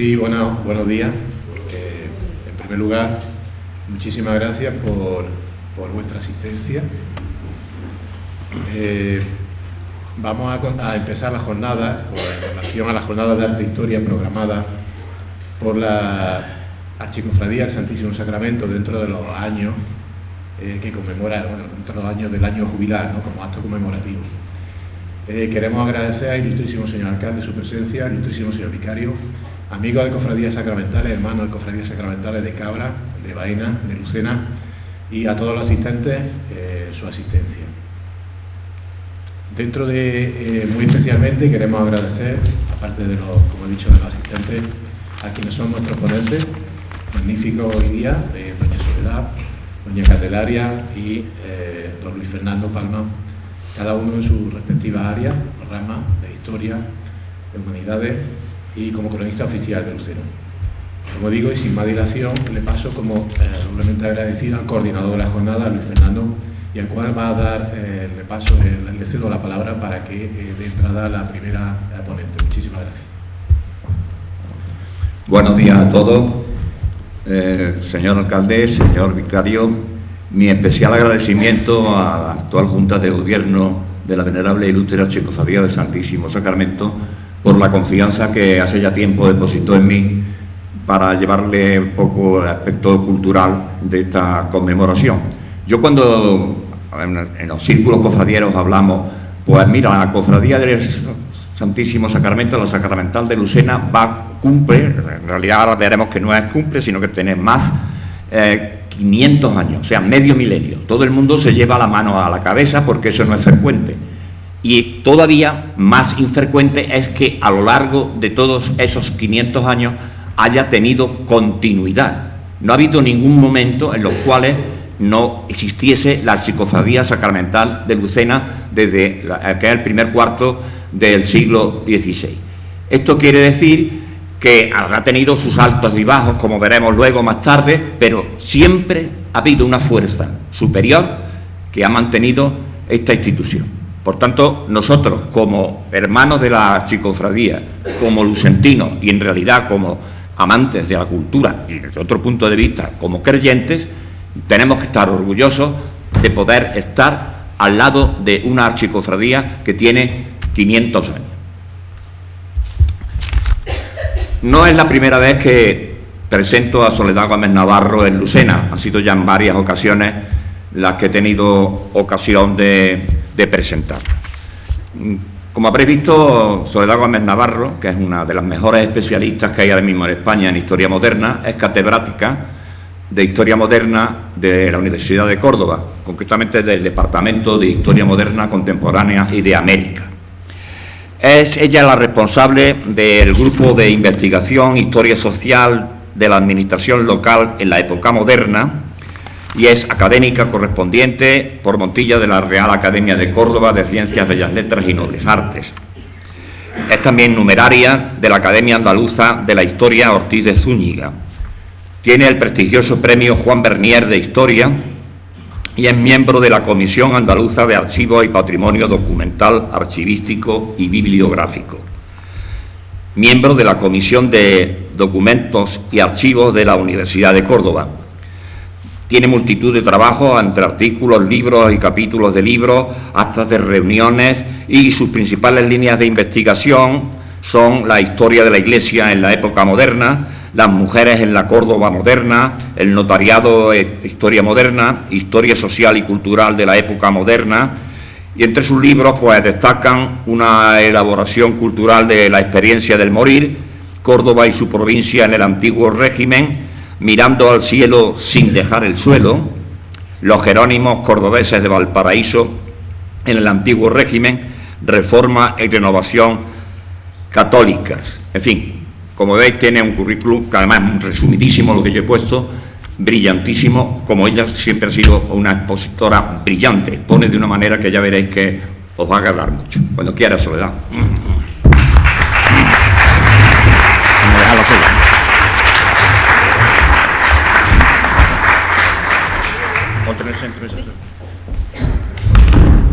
Sí, bueno, buenos días. En primer lugar, muchísimas gracias por vuestra asistencia. Vamos a empezar la jornada con relación a la jornada de arte e historia programada por la Archicofradía del Santísimo Sacramento dentro de los años que conmemora, dentro de los años del año jubilar, ¿no?, como acto conmemorativo. Queremos agradecer al ilustrísimo señor alcalde su presencia, al ilustrísimo señor vicario, amigos de cofradías sacramentales, hermanos de cofradías sacramentales de Cabra, de Baena, de Lucena, y a todos los asistentes su asistencia. Dentro de, muy especialmente, queremos agradecer, aparte de los, como he dicho, de los asistentes, a quienes son nuestros ponentes, magníficos hoy día, doña Soledad, doña Candelaria y don Luis Fernando Palma, cada uno en sus respectivas áreas, ramas de historia, de humanidades y como cronista oficial de Lucena. Como digo, y sin más dilación, le paso como doblemente agradecido al coordinador de la jornada, Luis Fernando, y al cual va a dar el repaso, le cedo la palabra para que dé entrada a la primera ponente. Muchísimas gracias. Buenos días a todos, señor alcalde, señor vicario. Mi especial agradecimiento a la actual Junta de Gobierno de la Venerable e Ilustre Archicofradía del Santísimo Sacramento por la confianza que hace ya tiempo depositó en mí para llevarle un poco el aspecto cultural de esta conmemoración. Yo cuando en los círculos cofradieros hablamos, pues mira, la Cofradía del Santísimo Sacramento, la Sacramental de Lucena, cumple, en realidad ahora veremos que no es cumple, sino que tiene más 500 años, o sea, medio milenio. Todo el mundo se lleva la mano a la cabeza porque eso no es frecuente. Y todavía más infrecuente es que a lo largo de todos esos 500 años haya tenido continuidad. No ha habido ningún momento en los cuales no existiese la Archicofradía Sacramental de Lucena desde que es el primer cuarto del siglo XVI. Esto quiere decir que ha tenido sus altos y bajos, como veremos luego más tarde, pero siempre ha habido una fuerza superior que ha mantenido esta institución. Por tanto, nosotros, como hermanos de la Archicofradía, como lucentinos y en realidad como amantes de la cultura y desde otro punto de vista como creyentes, tenemos que estar orgullosos de poder estar al lado de una Archicofradía que tiene 500 años. No es la primera vez que presento a Soledad Gómez Navarro en Lucena, han sido ya en varias ocasiones las que he tenido ocasión de presentar. Como habréis visto, Soledad Gómez Navarro, que es una de las mejores especialistas que hay ahora mismo en España en historia moderna, es catedrática de Historia Moderna de la Universidad de Córdoba, concretamente del Departamento de Historia Moderna Contemporánea y de América. Es ella la responsable del grupo de investigación Historia Social de la Administración Local en la época moderna y es académica correspondiente por Montilla de la Real Academia de Córdoba de Ciencias, Bellas Letras y Nobles Artes. Es también numeraria de la Academia Andaluza de la Historia Ortiz de Zúñiga. Tiene el prestigioso premio Juan Bernier de Historia y es miembro de la Comisión Andaluza de Archivos y Patrimonio Documental, Archivístico y Bibliográfico. Miembro de la Comisión de Documentos y Archivos de la Universidad de Córdoba. Tiene multitud de trabajos entre artículos, libros y capítulos de libros, actas de reuniones y sus principales líneas de investigación son la historia de la Iglesia en la época moderna, las mujeres en la Córdoba moderna, el notariado e historia moderna, historia social y cultural de la época moderna, y entre sus libros pues destacan una elaboración cultural de la experiencia del morir, Córdoba y su provincia en el antiguo régimen, mirando al cielo sin dejar el suelo, los jerónimos cordobeses de Valparaíso en el antiguo régimen, reforma y renovación católicas, en fin. Como veis, tiene un currículum, que además es resumidísimo lo que yo he puesto, brillantísimo, como ella siempre ha sido una expositora brillante, pone de una manera que ya veréis que os va a agradar mucho. Cuando quiera, Soledad. Déjalo solo. Ponte en el centro.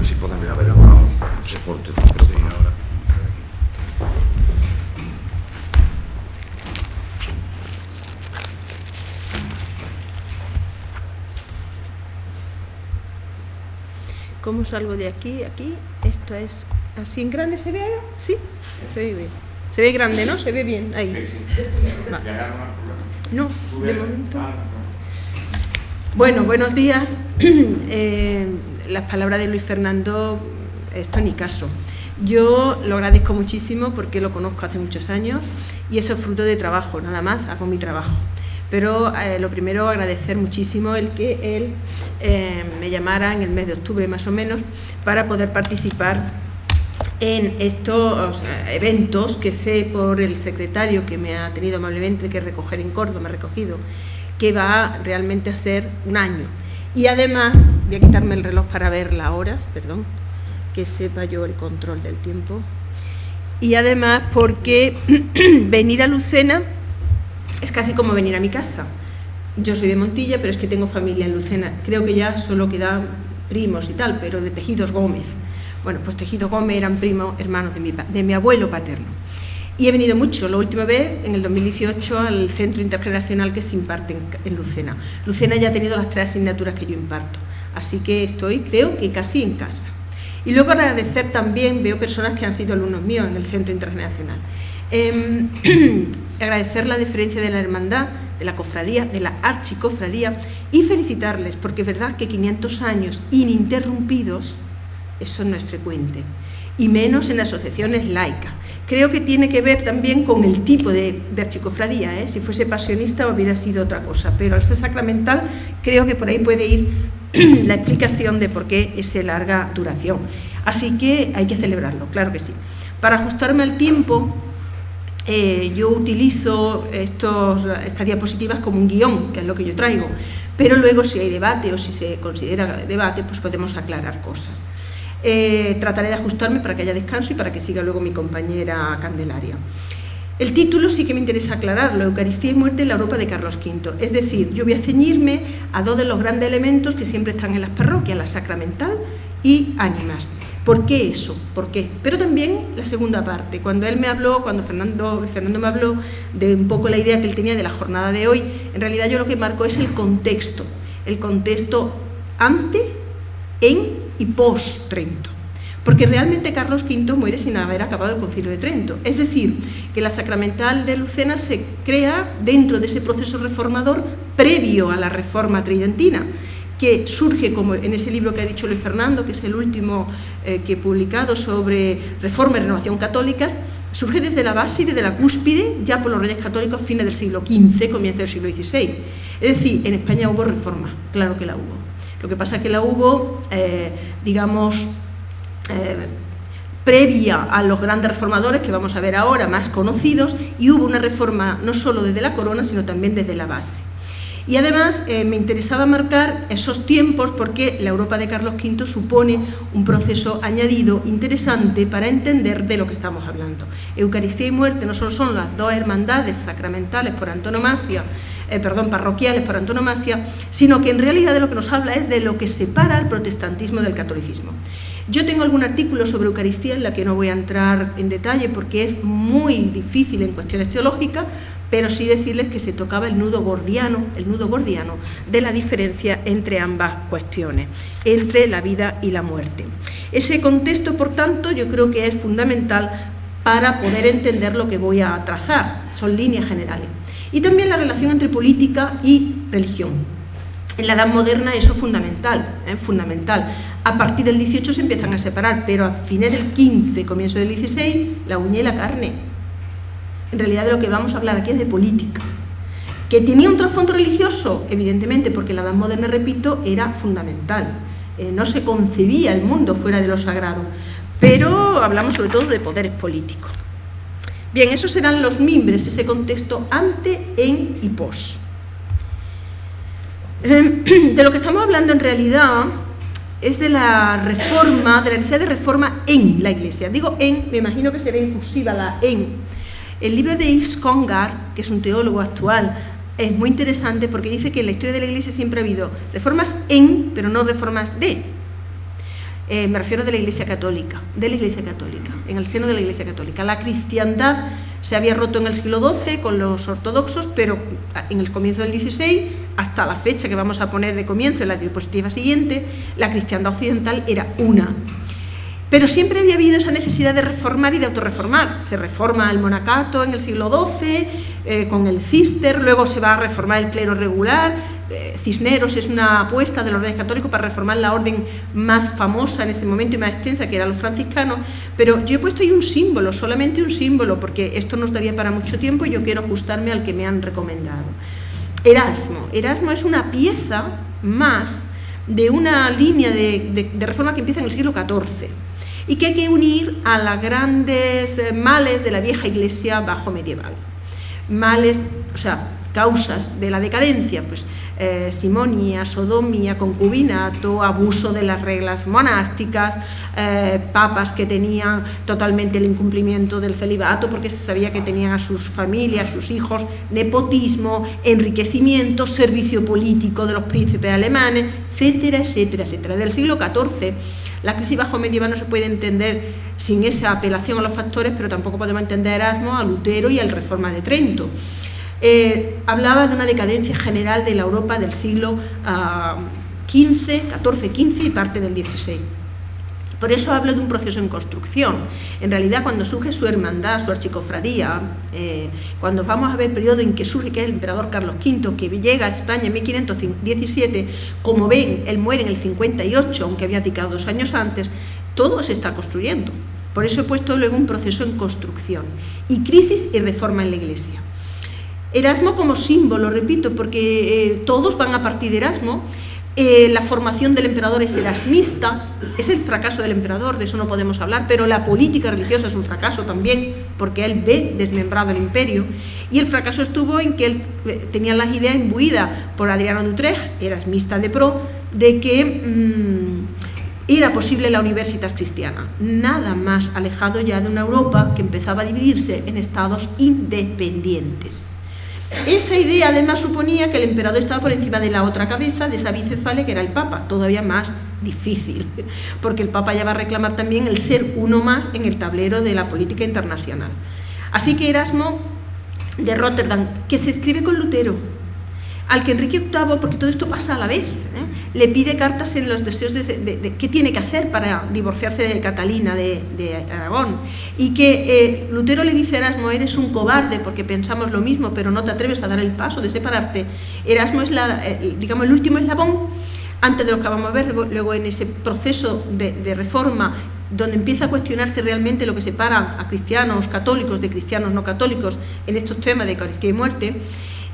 Si pueden ver ahora, se porte ahora. ¿Cómo salgo de aquí? Aquí, esto es así en grande, ¿se ve ahí? Sí, se ve bien. Se ve grande, ¿no? Se ve bien, ahí. Va. No, de momento. Bueno, buenos días. Las palabras de Luis Fernando, esto ni caso. Yo lo agradezco muchísimo porque lo conozco hace muchos años y eso es fruto de trabajo, nada más, hago mi trabajo. Pero lo primero, agradecer muchísimo el que él me llamara en el mes de octubre más o menos para poder participar en estos eventos que sé por el secretario que me ha tenido amablemente que recoger en Córdoba, me ha recogido, que va realmente a ser un año. Y además, voy a quitarme el reloj para ver la hora, perdón, que sepa yo el control del tiempo. Y además porque venir a Lucena es casi como venir a mi casa. Yo soy de Montilla, pero es que tengo familia en Lucena. Creo que ya solo quedan primos y tal, pero de Tejidos Gómez. Bueno, pues Tejidos Gómez eran primos hermanos de mi abuelo paterno. Y he venido mucho, la última vez, en el 2018, al centro intergeneracional que se imparte en Lucena. Lucena ya ha tenido las 3 asignaturas que yo imparto, así que estoy, creo que casi en casa. Y luego agradecer también, veo personas que han sido alumnos míos en el centro intergeneracional. Agradecer la deferencia de la hermandad, de la cofradía, de la archicofradía y felicitarles, porque es verdad que 500 años ininterrumpidos, eso no es frecuente, y menos en asociaciones laicas. Creo que tiene que ver también con el tipo de archicofradía, ¿eh? Si fuese pasionista hubiera sido otra cosa, pero al ser sacramental creo que por ahí puede ir la explicación de por qué esa larga duración. Así que hay que celebrarlo, claro que sí. Para ajustarme al tiempo, yo utilizo estas diapositivas como un guión, que es lo que yo traigo, pero luego si hay debate o si se considera debate, pues podemos aclarar cosas. Trataré de ajustarme para que haya descanso y para que siga luego mi compañera Candelaria. El título sí que me interesa aclararlo, Eucaristía y muerte en la Europa de Carlos V. Es decir, yo voy a ceñirme a 2 de los grandes elementos que siempre están en las parroquias, la sacramental y ánimas. ¿Por qué eso? ¿Por qué? Pero también la segunda parte. Cuando él me habló, cuando Fernando me habló de un poco la idea que él tenía de la jornada de hoy, en realidad yo lo que marco es el contexto ante, en y post Trento, porque realmente Carlos V muere sin haber acabado el Concilio de Trento, es decir, que la sacramental de Lucena se crea dentro de ese proceso reformador previo a la reforma tridentina, que surge, como en ese libro que ha dicho Luis Fernando, que es el último que he publicado sobre reforma y renovación católicas, surge desde la base y desde la cúspide, ya por los reyes católicos fines del siglo XV, comienzo del siglo XVI. Es decir, en España hubo reforma, claro que la hubo. Lo que pasa es que la hubo, previa a los grandes reformadores que vamos a ver ahora, más conocidos, y hubo una reforma no solo desde la corona, sino también desde la base. Y además me interesaba marcar esos tiempos porque la Europa de Carlos V supone un proceso añadido interesante para entender de lo que estamos hablando. Eucaristía y muerte no solo son las 2 hermandades sacramentales por antonomasia, parroquiales por antonomasia, sino que en realidad de lo que nos habla es de lo que separa el protestantismo del catolicismo. Yo tengo algún artículo sobre Eucaristía en la que no voy a entrar en detalle porque es muy difícil en cuestiones teológicas, pero sí decirles que se tocaba el nudo gordiano de la diferencia entre ambas cuestiones, entre la vida y la muerte. Ese contexto, por tanto, yo creo que es fundamental para poder entender lo que voy a trazar, son líneas generales. Y también la relación entre política y religión. En la Edad Moderna eso es fundamental, fundamental. A partir del 18 se empiezan a separar, pero a fines del 15, comienzo del 16, la uña y la carne. En realidad de lo que vamos a hablar aquí es de política. ¿Que tenía un trasfondo religioso? Evidentemente, porque la Edad Moderna, repito, era fundamental. No se concebía el mundo fuera de lo sagrado, pero hablamos sobre todo de poderes políticos. Bien, esos serán los mimbres, ese contexto ante, en y pos. De lo que estamos hablando en realidad es de la reforma, de la necesidad de reforma en la Iglesia. Digo en, me imagino que será inclusiva la en. El libro de Yves Congar, que es un teólogo actual, es muy interesante porque dice que en la historia de la Iglesia siempre ha habido reformas en, pero no reformas de. Me refiero de la Iglesia Católica, en el seno de la Iglesia Católica. La cristiandad se había roto en el siglo XII con los ortodoxos, pero en el comienzo del XVI hasta la fecha que vamos a poner de comienzo en la diapositiva siguiente, la cristiandad occidental era una. Pero siempre había habido esa necesidad de reformar y de autorreformar. Se reforma el monacato en el siglo XII, con el Cister, luego se va a reformar el clero regular. Cisneros es una apuesta de los Reyes Católicos para reformar la orden más famosa en ese momento y más extensa, que eran los franciscanos, pero yo he puesto ahí un símbolo, solamente un símbolo, porque esto nos daría para mucho tiempo y yo quiero ajustarme al que me han recomendado. Erasmo. Erasmo es una pieza más de una línea de reforma que empieza en el siglo XIV y que hay que unir a las grandes males de la vieja iglesia bajo medieval. Males, o sea, causas de la decadencia, pues simonia, sodomía, concubinato, abuso de las reglas monásticas, papas que tenían totalmente el incumplimiento del celibato porque se sabía que tenían a sus familias, a sus hijos, nepotismo, enriquecimiento, servicio político de los príncipes alemanes, etcétera, etcétera, etcétera. Del siglo XIV, la crisis bajo medieval no se puede entender sin esa apelación a los factores, pero tampoco podemos entender a Erasmo, a Lutero y a la Reforma de Trento. Hablaba de una decadencia general de la Europa del siglo XIV, XIV y parte del XVI. Por eso hablo de un proceso en construcción. En realidad, cuando surge su hermandad, su archicofradía, cuando vamos a ver el periodo en que surge, que es el emperador Carlos V, que llega a España en 1517, como ven, él muere en el 58, aunque había abdicado 2 años antes, todo se está construyendo. Por eso he puesto luego un proceso en construcción. Y crisis y reforma en la Iglesia. Erasmo como símbolo, repito, porque todos van a partir de Erasmo. La formación del emperador es erasmista, es el fracaso del emperador, de eso no podemos hablar, pero la política religiosa es un fracaso también, porque él ve desmembrado el imperio, y el fracaso estuvo en que él tenía las ideas imbuidas por Adriano de Utrecht, erasmista de pro, de que era posible la universitas cristiana, nada más alejado ya de una Europa que empezaba a dividirse en estados independientes. Esa idea además suponía que el emperador estaba por encima de la otra cabeza, de esa bicefale que era el Papa, todavía más difícil, porque el Papa ya va a reclamar también el ser uno más en el tablero de la política internacional. Así que Erasmo de Rotterdam, que se escribe con Lutero, al que Enrique VIII, porque todo esto pasa a la vez, le pide cartas en los deseos de qué tiene que hacer para divorciarse de Catalina de Aragón, y que Lutero le dice a Erasmo: eres un cobarde porque pensamos lo mismo, pero no te atreves a dar el paso de separarte. Erasmo es digamos, el último eslabón, antes de lo que vamos a ver luego en ese proceso de reforma, donde empieza a cuestionarse realmente lo que separa a cristianos católicos de cristianos no católicos en estos temas de Eucaristía y muerte.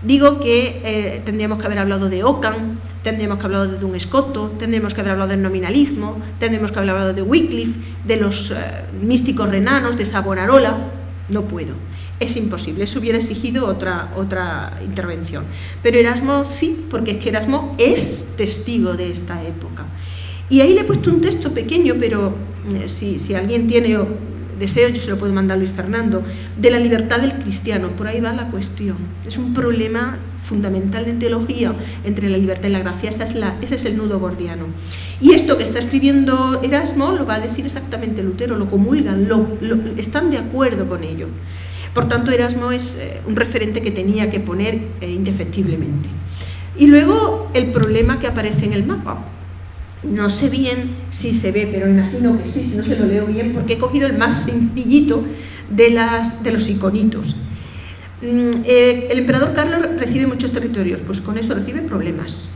Digo que tendríamos que haber hablado de Ockham, tendríamos que haber hablado de Duns Scotus, tendríamos que haber hablado del nominalismo, tendríamos que haber hablado de Wycliffe, de los místicos renanos, de Savonarola. No puedo, es imposible, eso hubiera exigido otra intervención. Pero Erasmo sí, porque es que Erasmo es testigo de esta época. Y ahí le he puesto un texto pequeño, pero si alguien tiene deseo, yo se lo puedo mandar a Luis Fernando, de la libertad del cristiano. Por ahí va la cuestión. Es un problema fundamental de teología entre la libertad y la gracia. Ese es el nudo gordiano. Y esto que está escribiendo Erasmo lo va a decir exactamente Lutero, lo comulgan, están de acuerdo con ello. Por tanto, Erasmo es un referente que tenía que poner indefectiblemente. Y luego el problema que aparece en el mapa. No sé bien si se ve, pero imagino que sí, si no se lo leo bien, porque he cogido el más sencillito de los iconitos. El emperador Carlos recibe muchos territorios, pues con eso recibe problemas.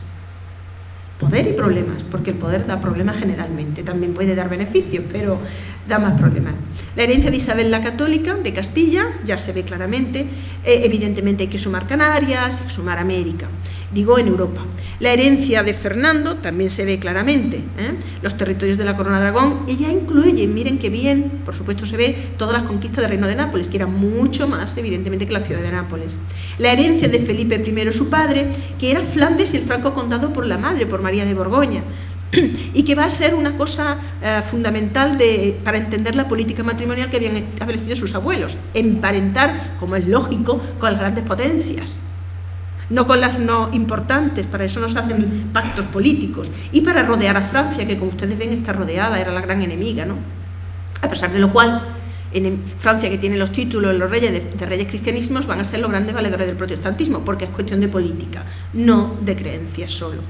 Poder y problemas, porque el poder da problemas generalmente, también puede dar beneficios, pero da más problemas. La herencia de Isabel la Católica, de Castilla, ya se ve claramente, evidentemente hay que sumar Canarias, hay que sumar América, digo en Europa. La herencia de Fernando también se ve claramente, los territorios de la Corona de Aragón, y ya incluye, miren qué bien, por supuesto se ve todas las conquistas del Reino de Nápoles, que era mucho más evidentemente que la ciudad de Nápoles. La herencia de Felipe I, su padre, que era Flandes y el Franco condado por la madre, por María de Borgoña, y que va a ser una cosa fundamental para entender la política matrimonial que habían establecido sus abuelos, emparentar, como es lógico, con las grandes potencias, no con las no importantes. Para eso no se hacen pactos políticos, y para rodear a Francia, que como ustedes ven está rodeada, era la gran enemiga, ¿no? A pesar de lo cual En Francia, que tiene los títulos de los reyes de reyes cristianismos, van a ser los grandes valedores del protestantismo, porque es cuestión de política, no de creencias solo.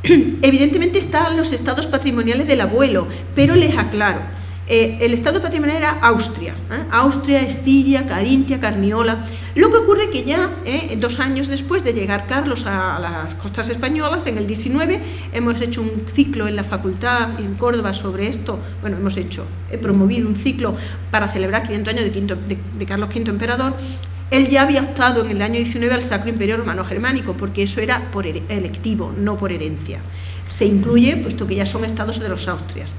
Evidentemente están los estados patrimoniales del abuelo, pero les aclaro, el estado patrimonial era Austria, Austria, Estiria, Carintia, Carniola. Lo que ocurre que ya 2 años después de llegar Carlos a las costas españolas, en el 19, hemos hecho un ciclo en la facultad en Córdoba sobre esto. Bueno, he promovido un ciclo para celebrar 500 años de Carlos V emperador. Él ya había optado en el año 19 al Sacro Imperio Romano Germánico, porque eso era por electivo, no por herencia. Se incluye, puesto que ya son estados de los Austrias.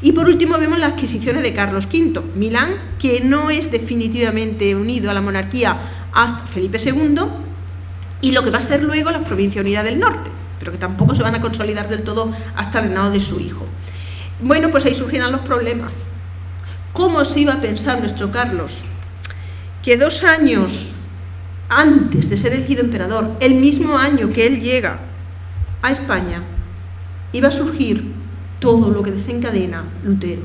Y por último vemos las adquisiciones de Carlos V. Milán, que no es definitivamente unido a la monarquía hasta Felipe II, y lo que va a ser luego las Provincias Unidas del Norte, pero que tampoco se van a consolidar del todo hasta el reinado de su hijo. Bueno, pues ahí surgirán los problemas. ¿Cómo se iba a pensar nuestro Carlos que 2 años antes de ser elegido emperador, el mismo año que él llega a España, iba a surgir todo lo que desencadena Lutero?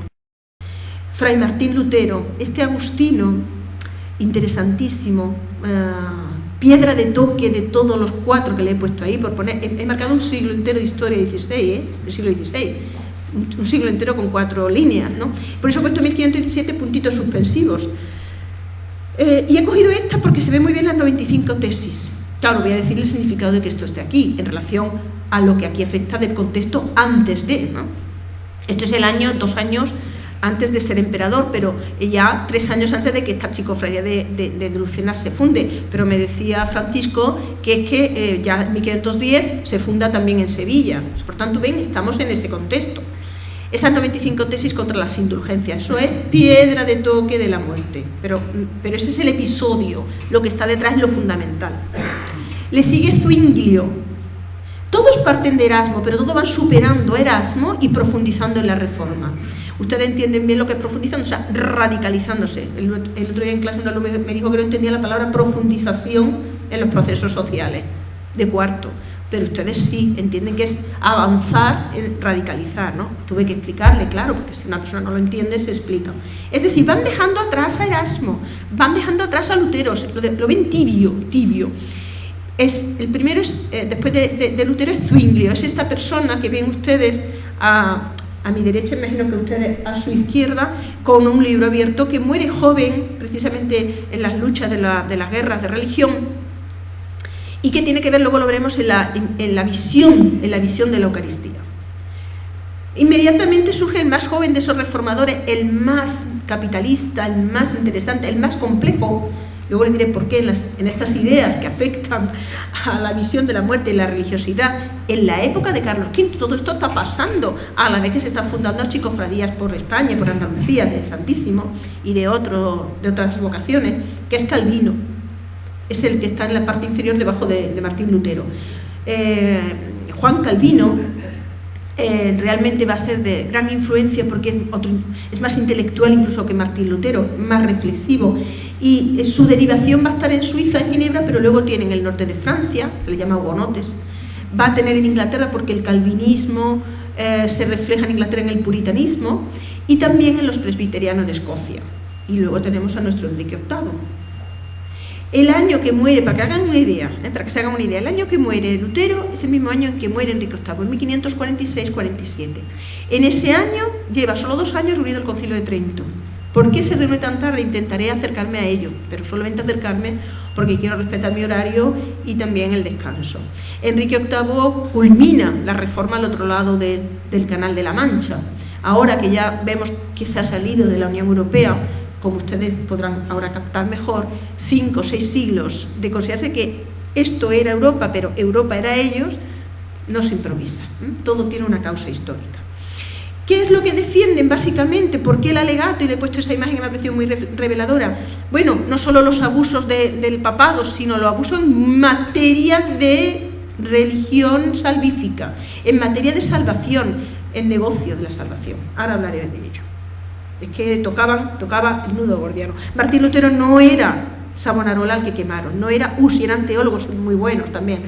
Fray Martín Lutero, este agustino interesantísimo, piedra de toque de todos los 4 que le he puesto ahí, por poner, he marcado un siglo entero de historia XVI, del siglo XVI, un siglo entero con 4 líneas, ¿no? Por eso he puesto 1517 puntitos suspensivos. Y he cogido esta porque se ve muy bien las 95 tesis. Claro, voy a decir el significado de que esto esté aquí, en relación a lo que aquí afecta del contexto antes de, ¿no? Esto es el año, 2 años antes de ser emperador, pero ya 3 años antes de que esta chicofradía de Lucena se funde. Pero me decía Francisco que es que ya en 1510 se funda también en Sevilla. Por tanto, ven, estamos en este contexto. Esas 95 tesis contra las indulgencias, eso es piedra de toque de la muerte. Pero ese es el episodio, lo que está detrás es lo fundamental. Le sigue Zuinglio. Todos parten de Erasmo, pero todos van superando a Erasmo y profundizando en la Reforma. Ustedes entienden bien lo que es profundizando, o sea, radicalizándose. El otro día en clase un alumno me dijo que no entendía la palabra profundización en los procesos sociales de cuarto. Pero ustedes sí entienden que es avanzar en radicalizar, ¿no? Tuve que explicarle, claro, porque si una persona no lo entiende, se explica. Es decir, van dejando atrás a Erasmo, van dejando atrás a Lutero, lo ven tibio. El primero es, después de Lutero, es Zwinglio, es esta persona que ven ustedes a mi derecha, imagino que ustedes a su izquierda, con un libro abierto, que muere joven, precisamente en las luchas de las guerras de religión, y que tiene que ver, luego lo veremos, en la visión de la Eucaristía. Inmediatamente surge el más joven de esos reformadores, el más capitalista, el más interesante, el más complejo. Luego les diré por qué en estas ideas que afectan a la visión de la muerte y la religiosidad. En la época de Carlos V, todo esto está pasando a la vez que se están fundando archicofradías por España, por Andalucía, del Santísimo y de otras vocaciones, que es Calvino. Es el que está en la parte inferior debajo de Martín Lutero. Juan Calvino realmente va a ser de gran influencia porque es más intelectual incluso que Martín Lutero, más reflexivo, y su derivación va a estar en Suiza, en Ginebra, pero luego tiene en el norte de Francia, se le llama hugonotes, va a tener en Inglaterra porque el calvinismo se refleja en Inglaterra en el puritanismo, y también en los presbiterianos de Escocia. Y luego tenemos a nuestro Enrique VIII. El año que muere, para que se hagan una idea, el año que muere Lutero es el mismo año en que muere Enrique VIII, en 1546-47. En ese año lleva solo 2 años reunido el Concilio de Trento. ¿Por qué se reúne tan tarde? Intentaré acercarme a ello, pero solamente acercarme porque quiero respetar mi horario y también el descanso. Enrique VIII culmina la reforma al otro lado del Canal de la Mancha. Ahora que ya vemos que se ha salido de la Unión Europea, como ustedes podrán ahora captar mejor, 5 o 6 siglos de considerarse que esto era Europa, pero Europa era ellos, no se improvisa. Todo tiene una causa histórica. ¿Qué es lo que defienden básicamente? ¿Por qué el alegato? Y le he puesto esa imagen que me ha parecido muy reveladora. Bueno, no solo los abusos del papado, sino los abusos en materia de religión salvífica, en materia de salvación, el negocio de la salvación. Ahora hablaré de ello. Es que tocaba el nudo gordiano. Martín Lutero no era Savonarola al que quemaron, no era y eran teólogos muy buenos también.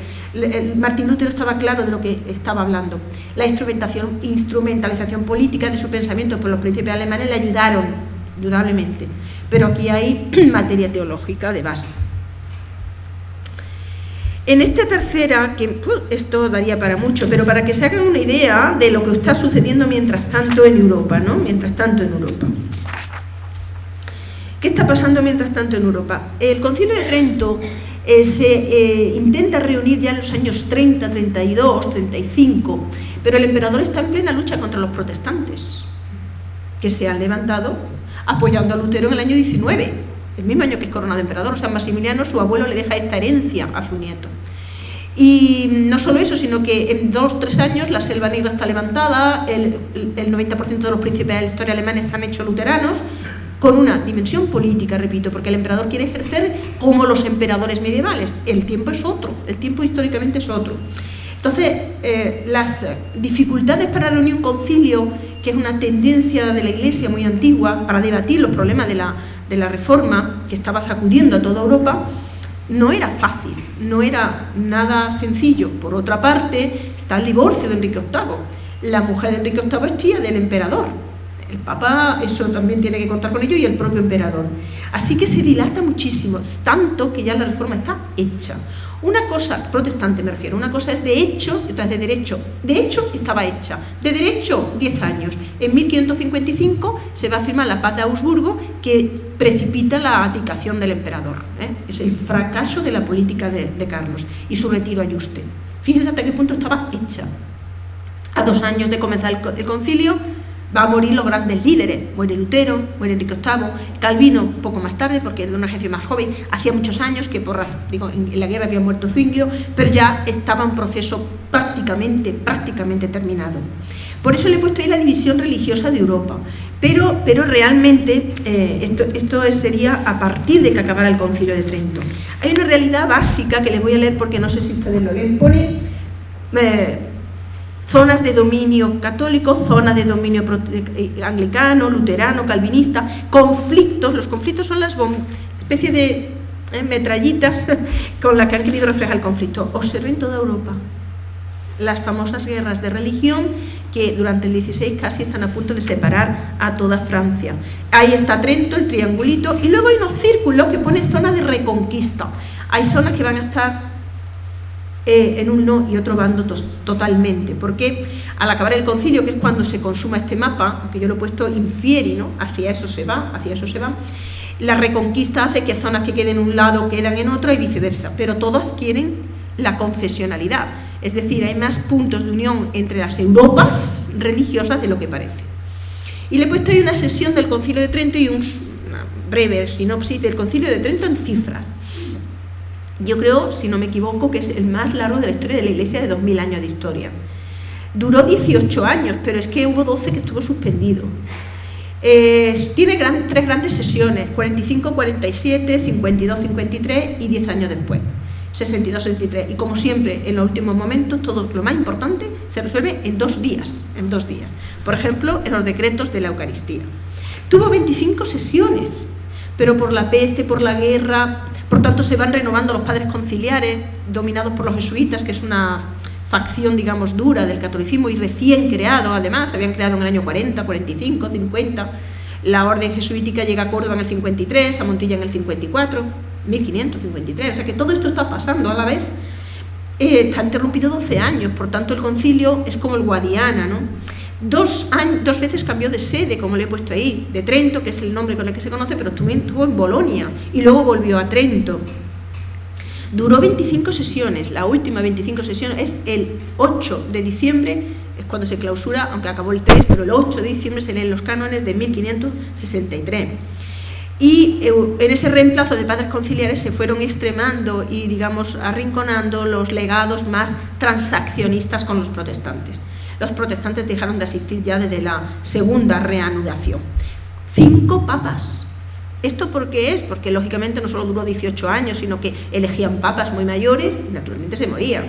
Martín Lutero estaba claro de lo que estaba hablando. La instrumentalización política de su pensamiento por los príncipes alemanes le ayudaron indudablemente, pero aquí hay materia teológica de base. En esta tercera, que esto daría para mucho, pero para que se hagan una idea de lo que está sucediendo mientras tanto en Europa, ¿no? Mientras tanto en Europa. ¿Qué está pasando mientras tanto en Europa? El Concilio de Trento se intenta reunir ya en los años 30, 32, 35, pero el emperador está en plena lucha contra los protestantes, que se han levantado apoyando a Lutero en el año 19, el mismo año que es coronado emperador. O sea, Maximiliano, su abuelo, le deja esta herencia a su nieto. Y no solo eso, sino que en 2 o 3 años la selva negra está levantada, el 90% de los príncipes de la historia alemanes se han hecho luteranos, con una dimensión política, repito, porque el emperador quiere ejercer como los emperadores medievales. El tiempo es otro, el tiempo históricamente es otro. Entonces, las dificultades para reunir un concilio, que es una tendencia de la Iglesia muy antigua, para debatir los problemas de la Reforma, que estaba sacudiendo a toda Europa, no era fácil, no era nada sencillo. Por otra parte, está el divorcio de Enrique VIII. La mujer de Enrique VIII es tía del emperador. El Papa, eso también tiene que contar con ello, y el propio emperador. Así que se dilata muchísimo, tanto que ya la Reforma está hecha. Una cosa, protestante me refiero, una cosa es de hecho y otra es de derecho. De hecho estaba hecha, de derecho 10 años. En 1555 se va a firmar la Paz de Augsburgo, que precipita la abdicación del emperador. Es el fracaso de la política de Carlos y su retiro a Yuste. Fíjense hasta qué punto estaba hecha. A 2 años de comenzar el concilio, va a morir los grandes líderes. Muere Lutero, muere Enrique VIII, Calvino poco más tarde, porque era de una generación más joven. Hacía muchos años que en la guerra había muerto Zwinglio, pero ya estaba un proceso prácticamente terminado. Por eso le he puesto ahí la división religiosa de Europa. Pero realmente esto sería a partir de que acabara el Concilio de Trento. Hay una realidad básica que les voy a leer porque no sé si ustedes lo ven. Pone zonas de dominio católico, zonas de dominio anglicano, luterano, calvinista, conflictos. Los conflictos son las especie de metrallitas con las que han querido reflejar el conflicto. Observen toda Europa las famosas guerras de religión que durante el 16 casi están a punto de separar a toda Francia. Ahí está Trento, el triangulito, y luego hay unos círculos que pone zona de reconquista. Hay zonas que van a estar en un no y otro bando totalmente, porque al acabar el concilio, que es cuando se consuma este mapa, aunque yo lo he puesto infieri, ¿no? Hacia eso se va, la reconquista hace que zonas que queden en un lado quedan en otro y viceversa, pero todas quieren la confesionalidad, es decir, hay más puntos de unión entre las Europas religiosas de lo que parece. Y le he puesto ahí una sesión del Concilio de Trento y una breve sinopsis del Concilio de Trento en cifras. Yo creo, si no me equivoco, que es el más largo de la historia de la Iglesia, de 2000 años de historia. Duró 18 años, pero es que hubo 12 que estuvo suspendido. Tiene 3 grandes sesiones, 45, 47, 52, 53 y 10 años después, 62, 63. Y como siempre, en los últimos momentos, todo lo más importante se resuelve en 2 días. Por ejemplo, en los decretos de la Eucaristía. Tuvo 25 sesiones, pero por la peste, por la guerra. Por tanto, se van renovando los padres conciliares, dominados por los jesuitas, que es una facción, digamos, dura del catolicismo y recién creado, además, se habían creado en el año 40, 45, 50. La orden jesuítica llega a Córdoba en el 53, a Montilla en el 54, 1553, o sea que todo esto está pasando a la vez. Está interrumpido 12 años, por tanto el concilio es como el Guadiana, ¿no? 2 veces cambió de sede, como le he puesto ahí, de Trento, que es el nombre con el que se conoce, pero estuvo en Bolonia y luego volvió a Trento. Duró 25 sesiones, la última 25 sesiones es el 8 de diciembre, es cuando se clausura, aunque acabó el 3, pero el 8 de diciembre se leen los cánones de 1563. Y en ese reemplazo de padres conciliares se fueron extremando y, digamos, arrinconando los legados más transaccionistas con los protestantes. Los protestantes dejaron de asistir ya desde la segunda reanudación. 5 papas. ¿Esto por qué es? Porque lógicamente no solo duró 18 años, sino que elegían papas muy mayores y naturalmente se morían.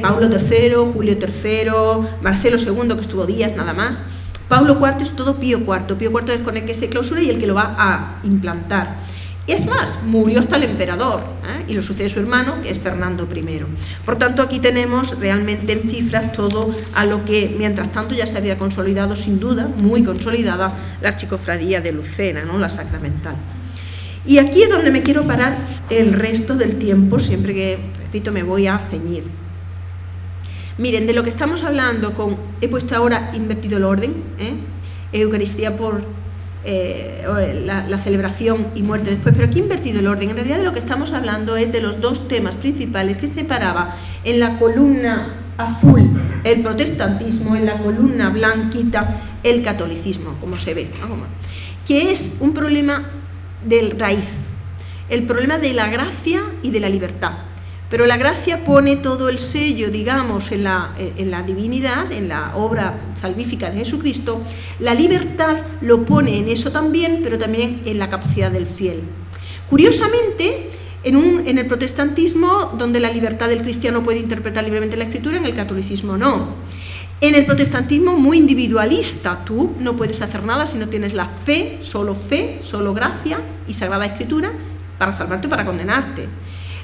Paulo III, Julio III, Marcelo II, que estuvo días nada más. Paulo IV es todo Pío IV. Pío IV es con el que se clausura y el que lo va a implantar. Y es más, murió hasta el emperador, y lo sucede su hermano, que es Fernando I. Por tanto, aquí tenemos realmente en cifras todo a lo que, mientras tanto, ya se había consolidado, sin duda, muy consolidada, la archicofradía de Lucena, ¿no?, la sacramental. Y aquí es donde me quiero parar el resto del tiempo, siempre que, repito, me voy a ceñir. Miren, de lo que estamos hablando he puesto ahora invertido el orden, Eucaristía por la celebración y muerte después, pero aquí he invertido el orden. En realidad de lo que estamos hablando es de los dos temas principales que separaba en la columna azul el protestantismo, en la columna blanquita el catolicismo, como se ve, ¿no?, que es un problema de raíz, el problema de la gracia y de la libertad. Pero la gracia pone todo el sello, digamos, en la divinidad, en la obra salvífica de Jesucristo. La libertad lo pone en eso también, pero también en la capacidad del fiel. Curiosamente, en el protestantismo, donde la libertad del cristiano puede interpretar libremente la Escritura, en el catolicismo no. En el protestantismo muy individualista, tú no puedes hacer nada si no tienes la fe, solo gracia y Sagrada Escritura para salvarte o para condenarte.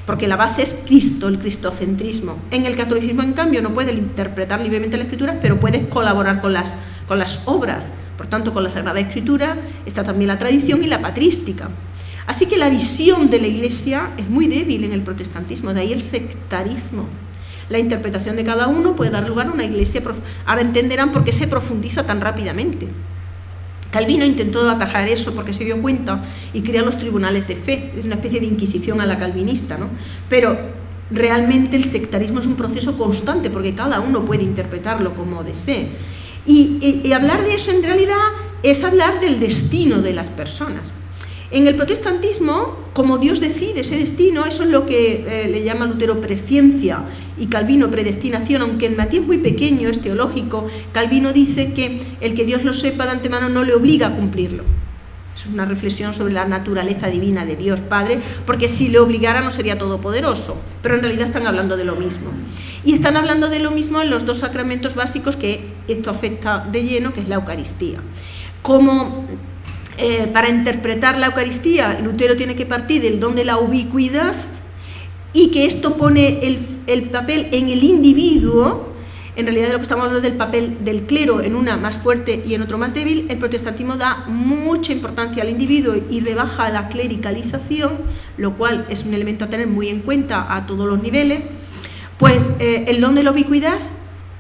Porque la base es Cristo, el cristocentrismo. En el catolicismo, en cambio, no puedes interpretar libremente la Escritura, pero puedes colaborar con las obras. Por tanto, con la Sagrada Escritura está también la tradición y la patrística. Así que la visión de la Iglesia es muy débil en el protestantismo, de ahí el sectarismo. La interpretación de cada uno puede dar lugar a una Iglesia. Ahora entenderán por qué se profundiza tan rápidamente. Calvino intentó atajar eso porque se dio cuenta y crea los tribunales de fe, es una especie de inquisición a la calvinista, ¿no? Pero realmente el sectarismo es un proceso constante porque cada uno puede interpretarlo como desee. Y hablar de eso en realidad es hablar del destino de las personas. En el protestantismo, como Dios decide ese destino, eso es lo que le llama Lutero presciencia y Calvino predestinación, aunque en matiz muy pequeño es teológico. Calvino dice que el que Dios lo sepa de antemano no le obliga a cumplirlo. Eso es una reflexión sobre la naturaleza divina de Dios Padre, porque si le obligara no sería todopoderoso, pero en realidad están hablando de lo mismo. Y están hablando de lo mismo en los dos sacramentos básicos que esto afecta de lleno, que es la Eucaristía. Para interpretar la Eucaristía, Lutero tiene que partir del don de la ubicuidad y que esto pone el papel en el individuo. En realidad de lo que estamos hablando del papel del clero en una más fuerte y en otro más débil. El protestantismo da mucha importancia al individuo y rebaja la clericalización, lo cual es un elemento a tener muy en cuenta a todos los niveles. Pues el don de la ubicuidad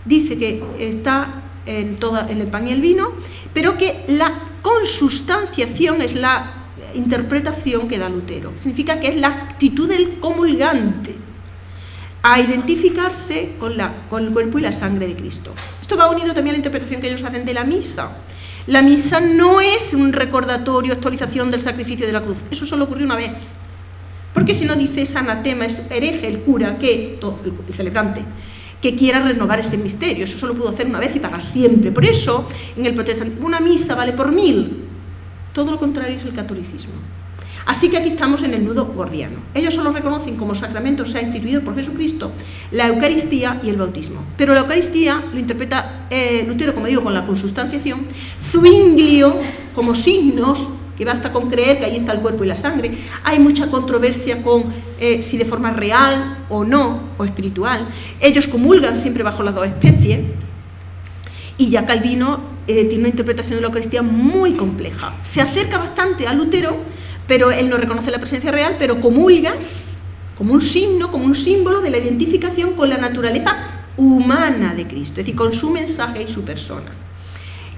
dice que está en el pan y el vino, pero que la consustanciación es la interpretación que da Lutero. Significa que es la actitud del comulgante a identificarse con el cuerpo y la sangre de Cristo. Esto va unido también a la interpretación que ellos hacen de la misa. La misa no es un recordatorio, actualización del sacrificio de la cruz. Eso solo ocurrió una vez. Porque si no, dice, es anatema, es hereje el cura, el celebrante, que quiera renovar ese misterio. Eso solo pudo hacer una vez y para siempre. Por eso, en el protestantismo, una misa vale por 1000. Todo lo contrario es el catolicismo. Así que aquí estamos en el nudo gordiano. Ellos solo reconocen como sacramento, se ha instituido por Jesucristo, la Eucaristía y el bautismo. Pero la Eucaristía lo interpreta Lutero, como digo, con la consustanciación, Zwinglio como signos, que basta con creer que ahí está el cuerpo y la sangre. Hay mucha controversia con si de forma real o no, o espiritual. Ellos comulgan siempre bajo las dos especies. Y ya Calvino tiene una interpretación de la Eucaristía muy compleja. Se acerca bastante a Lutero, pero él no reconoce la presencia real, pero comulgas como un signo, como un símbolo de la identificación con la naturaleza humana de Cristo, es decir, con su mensaje y su persona.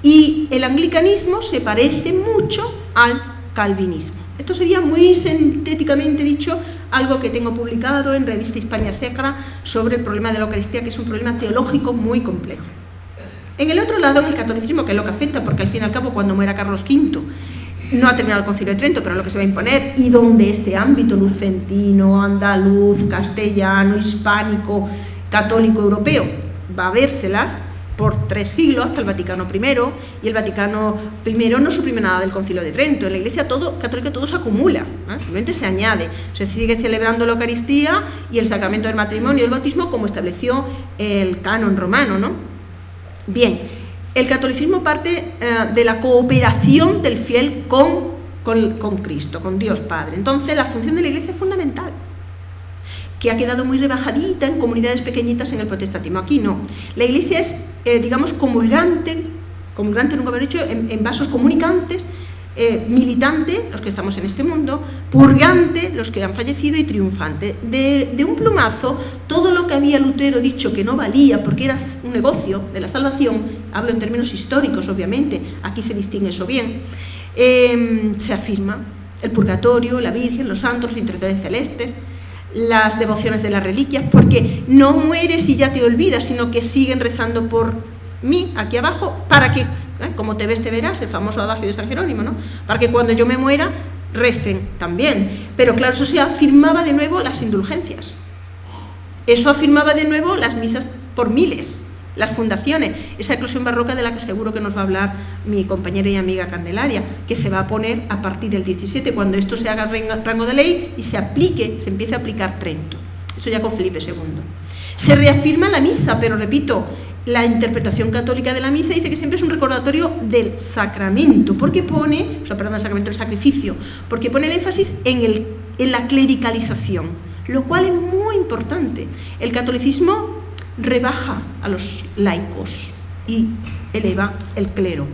Y el anglicanismo se parece mucho al calvinismo. Esto sería muy sintéticamente dicho algo que tengo publicado en Revista Hispania Sacra sobre el problema de la Eucaristía, que es un problema teológico muy complejo. En el otro lado, en el catolicismo, que es lo que afecta, porque al fin y al cabo, cuando muera Carlos V, no ha terminado el Concilio de Trento, pero lo que se va a imponer, y donde este ámbito lucentino, andaluz, castellano, hispánico, católico, europeo, va a vérselas por 3 siglos hasta el Vaticano I, y el Vaticano I no suprime nada del Concilio de Trento. En la Iglesia católica todo se acumula, simplemente se añade, se sigue celebrando la Eucaristía y el sacramento del matrimonio y el bautismo como estableció el canon romano, ¿no? Bien, el catolicismo parte de la cooperación del fiel con con Cristo, con Dios Padre. Entonces la función de la Iglesia es fundamental, que ha quedado muy rebajadita en comunidades pequeñitas en el protestantismo. Aquí no. La Iglesia es, digamos, comulgante nunca me he dicho, en vasos comunicantes, militante, los que estamos en este mundo, purgante, los que han fallecido, y triunfante. De un plumazo, todo lo que había Lutero dicho que no valía porque era un negocio de la salvación, hablo en términos históricos, obviamente, aquí se distingue eso bien, se afirma. El purgatorio, la Virgen, los santos, los intercesores celestes, las devociones de las reliquias, porque no mueres y ya te olvidas, sino que siguen rezando por mí, aquí abajo, para que, como te ves te verás, el famoso adagio de San Jerónimo, ¿no? Para que cuando yo me muera, recen también. Pero claro, eso se afirmaba de nuevo las indulgencias. Eso afirmaba de nuevo las misas por miles, las fundaciones, esa eclosión barroca de la que seguro que nos va a hablar mi compañera y amiga Candelaria, que se va a poner a partir del 17, cuando esto se haga rango de ley y se aplique, se empiece a aplicar Trento. Eso ya con Felipe II. Se reafirma la misa, pero repito, la interpretación católica de la misa dice que siempre es un recordatorio del sacramento, porque pone, el sacramento del sacrificio, porque pone el énfasis en la clericalización, lo cual es muy importante. El catolicismo rebaja a los laicos y eleva el clero.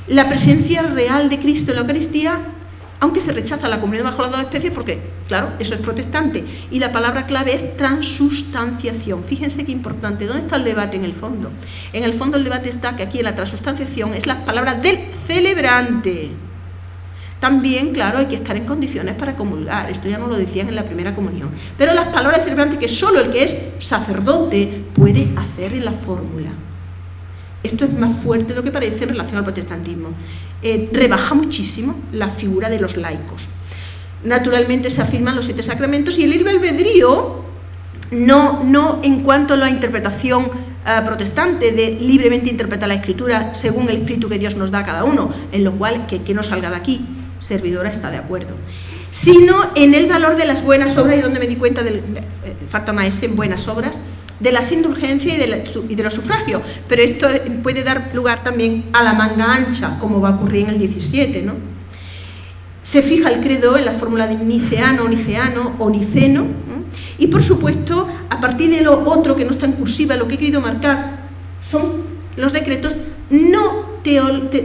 La presencia real de Cristo en la Eucaristía, aunque se rechaza la comunión bajo las dos especies, porque, claro, eso es protestante, y la palabra clave es transustanciación. Fíjense qué importante. ¿Dónde está el debate en el fondo? En el fondo el debate está que aquí en la transustanciación es la palabra del celebrante. También, claro, hay que estar en condiciones para comulgar, esto ya nos lo decían en la primera comunión, pero las palabras de celebrante que solo el que es sacerdote puede hacer en la fórmula. Esto es más fuerte de lo que parece en relación al protestantismo. Rebaja muchísimo la figura de los laicos. Naturalmente se afirman los 7 sacramentos y el libre albedrío, no en cuanto a la interpretación protestante de libremente interpretar la Escritura según el espíritu que Dios nos da a cada uno, en lo cual que no salga de aquí, servidora está de acuerdo, sino en el valor de las buenas obras, y donde me di cuenta, falta una S en buenas obras, de las indulgencias y de los sufragios, pero esto puede dar lugar también a la manga ancha, como va a ocurrir en el 17, ¿no? Se fija el credo en la fórmula de niceano, niceno, y por supuesto, a partir de lo otro que no está en cursiva, lo que he querido marcar son los decretos no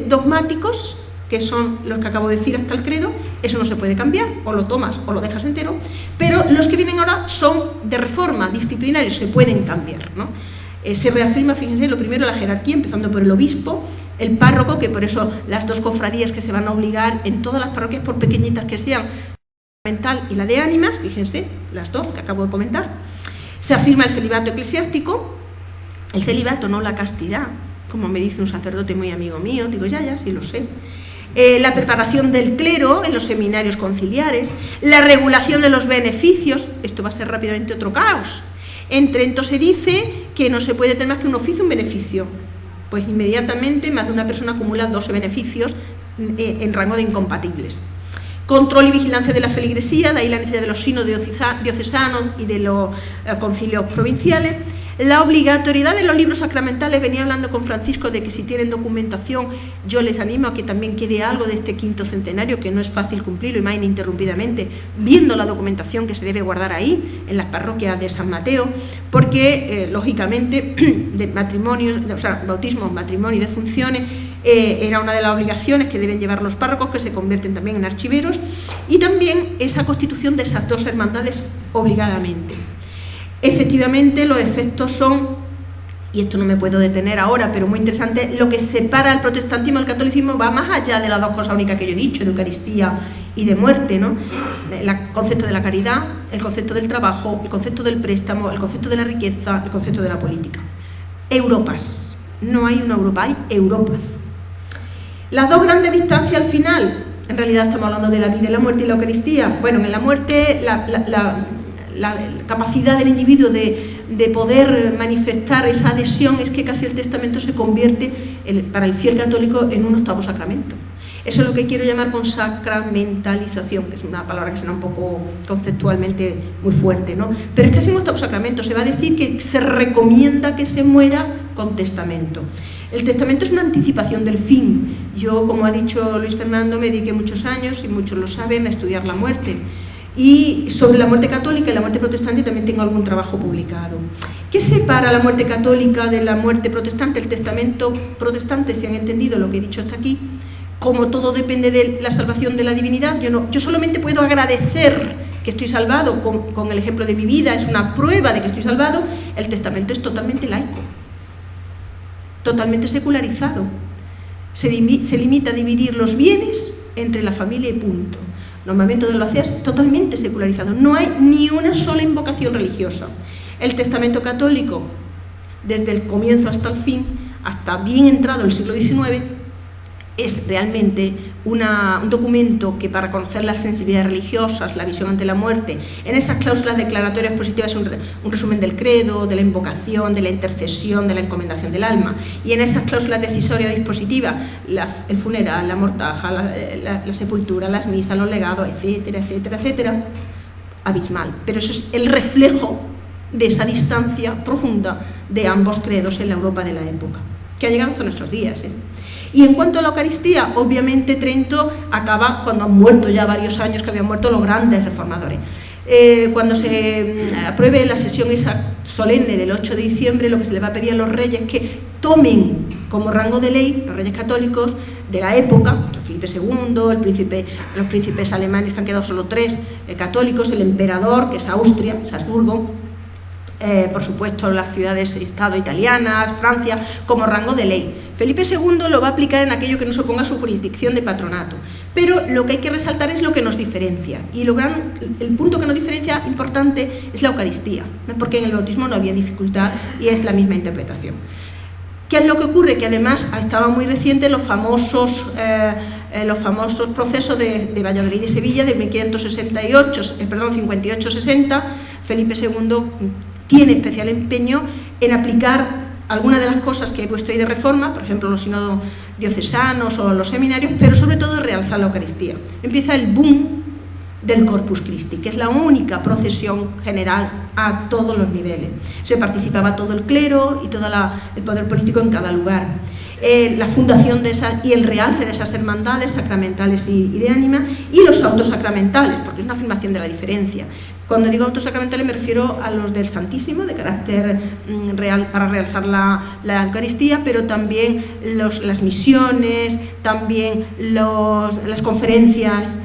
dogmáticos, que son los que acabo de decir hasta el credo. Eso no se puede cambiar, o lo tomas o lo dejas entero, pero los que vienen ahora son de reforma, disciplinarios, se pueden cambiar, ¿no? Se reafirma, fíjense, lo primero, la jerarquía, empezando por el obispo, el párroco, que por eso las 2 cofradías que se van a obligar en todas las parroquias, por pequeñitas que sean, la mental y la de ánimas, fíjense, las 2 que acabo de comentar. Se afirma el celibato eclesiástico, el celibato, no la castidad, como me dice un sacerdote muy amigo mío, digo, ya, sí lo sé. La preparación del clero en los seminarios conciliares, la regulación de los beneficios, esto va a ser rápidamente otro caos. En Trento se dice que no se puede tener más que un oficio, un beneficio. Pues inmediatamente más de una persona acumula 12 beneficios en rango de incompatibles. Control y vigilancia de la feligresía, de ahí la necesidad de los sínodos diocesanos y de los concilios provinciales. La obligatoriedad de los libros sacramentales, venía hablando con Francisco de que si tienen documentación, yo les animo a que también quede algo de este 5º centenario, que no es fácil cumplirlo, y más ininterrumpidamente, viendo la documentación que se debe guardar ahí, en las parroquias de San Mateo, porque, lógicamente, de matrimonios, bautismo, matrimonio y defunciones, era una de las obligaciones que deben llevar los párrocos, que se convierten también en archiveros, y también esa constitución de esas 2 hermandades obligadamente. Efectivamente, los efectos son, y esto no me puedo detener ahora, pero muy interesante, lo que separa el protestantismo del catolicismo va más allá de las 2 cosas únicas que yo he dicho, de Eucaristía y de muerte, ¿no? El concepto de la caridad, el concepto del trabajo, el concepto del préstamo, el concepto de la riqueza, el concepto de la política. Europas. No hay una Europa, hay Europas. Las 2 grandes distancias al final, en realidad estamos hablando de la vida y la muerte y la Eucaristía. Bueno, en la muerte la capacidad del individuo de poder manifestar esa adhesión es que casi el testamento se convierte para el fiel católico en un 8º sacramento. Eso es lo que quiero llamar con sacramentalización, que es una palabra que suena un poco conceptualmente muy fuerte, ¿no? Pero es casi un 8º sacramento. Se va a decir que se recomienda que se muera con testamento. El testamento es una anticipación del fin. Yo, como ha dicho Luis Fernando, me dediqué muchos años, y muchos lo saben, a estudiar la muerte. Y sobre la muerte católica y la muerte protestante también tengo algún trabajo publicado. ¿Qué separa la muerte católica de la muerte protestante? El testamento protestante, si han entendido lo que he dicho hasta aquí, como todo depende de la salvación de la divinidad, yo solamente puedo agradecer que estoy salvado con el ejemplo de mi vida, es una prueba de que estoy salvado. El testamento es totalmente laico, totalmente secularizado. Se limita a dividir los bienes entre la familia y punto. Normalmente todo lo hacía totalmente secularizado, no hay ni una sola invocación religiosa. El testamento católico, desde el comienzo hasta el fin, hasta bien entrado el siglo XIX, es realmente un documento que, para conocer las sensibilidades religiosas, la visión ante la muerte, en esas cláusulas declaratorias positivas es un resumen del credo, de la invocación, de la intercesión, de la encomendación del alma, y en esas cláusulas decisorias dispositivas, el funeral, la mortaja, la sepultura, las misas, los legados, etcétera, etcétera, etcétera, abismal. Pero eso es el reflejo de esa distancia profunda de ambos credos en la Europa de la época, que ha llegado hasta nuestros días, Y en cuanto a la Eucaristía, obviamente Trento acaba cuando han muerto ya varios años, que habían muerto los grandes reformadores. Cuando se apruebe la sesión esa solemne del 8 de diciembre, lo que se le va a pedir a los reyes es que tomen como rango de ley, los reyes católicos de la época, Felipe II, los príncipes alemanes, que han quedado solo 3 católicos, el emperador, que es Austria, Salzburgo, por supuesto las ciudades-estado italianas, Francia, como rango de ley. Felipe II lo va a aplicar en aquello que no se oponga a su jurisdicción de patronato, pero lo que hay que resaltar es lo que nos diferencia, y el punto que nos diferencia importante es la Eucaristía, porque en el bautismo no había dificultad y es la misma interpretación. ¿Qué es lo que ocurre? Que además estaban muy recientes los famosos procesos de Valladolid y Sevilla de 58-60, Felipe II tiene especial empeño en aplicar algunas de las cosas que he puesto ahí de reforma, por ejemplo los sínodos diocesanos o los seminarios, pero sobre todo realzar la Eucaristía. Empieza el boom del Corpus Christi, que es la única procesión general a todos los niveles. Se participaba todo el clero y todo el poder político en cada lugar. La fundación y el realce de esas hermandades sacramentales y de ánima, y los autos sacramentales, porque es una afirmación de la diferencia. Cuando digo autos sacramentales me refiero a los del Santísimo, de carácter real, para realzar la Eucaristía, pero también las misiones, también las conferencias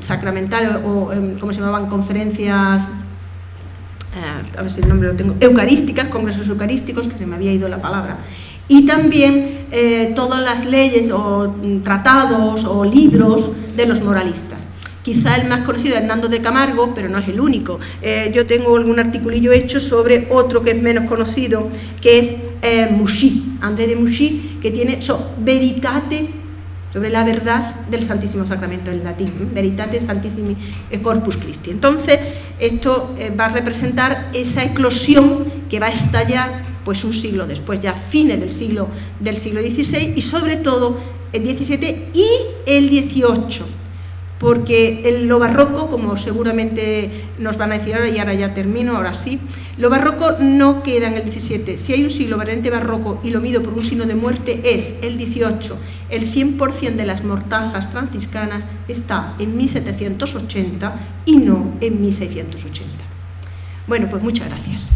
sacramentales, o ¿cómo se llamaban? Conferencias, a ver si el nombre lo tengo, eucarísticas, congresos eucarísticos, que se me había ido la palabra. Y también todas las leyes o tratados o libros de los moralistas. Quizá el más conocido es Hernando de Camargo, pero no es el único. Yo tengo algún articulillo hecho sobre otro que es menos conocido, que es Mouchy, André de Mouchy, que tiene Veritate, sobre la verdad del Santísimo Sacramento en latín, Veritate Santissimi Corpus Christi. Entonces, esto va a representar esa eclosión que va a estallar pues un siglo después, ya fines del siglo XVI, y sobre todo el XVII y el XVIII, porque lo barroco, como seguramente nos van a decir ahora, y ahora ya termino, ahora sí, lo barroco no queda en el XVII. Si hay un siglo verdaderamente barroco, y lo mido por un signo de muerte, es el XVIII. El 100% de las mortajas franciscanas está en 1780 y no en 1680. Bueno, pues muchas gracias.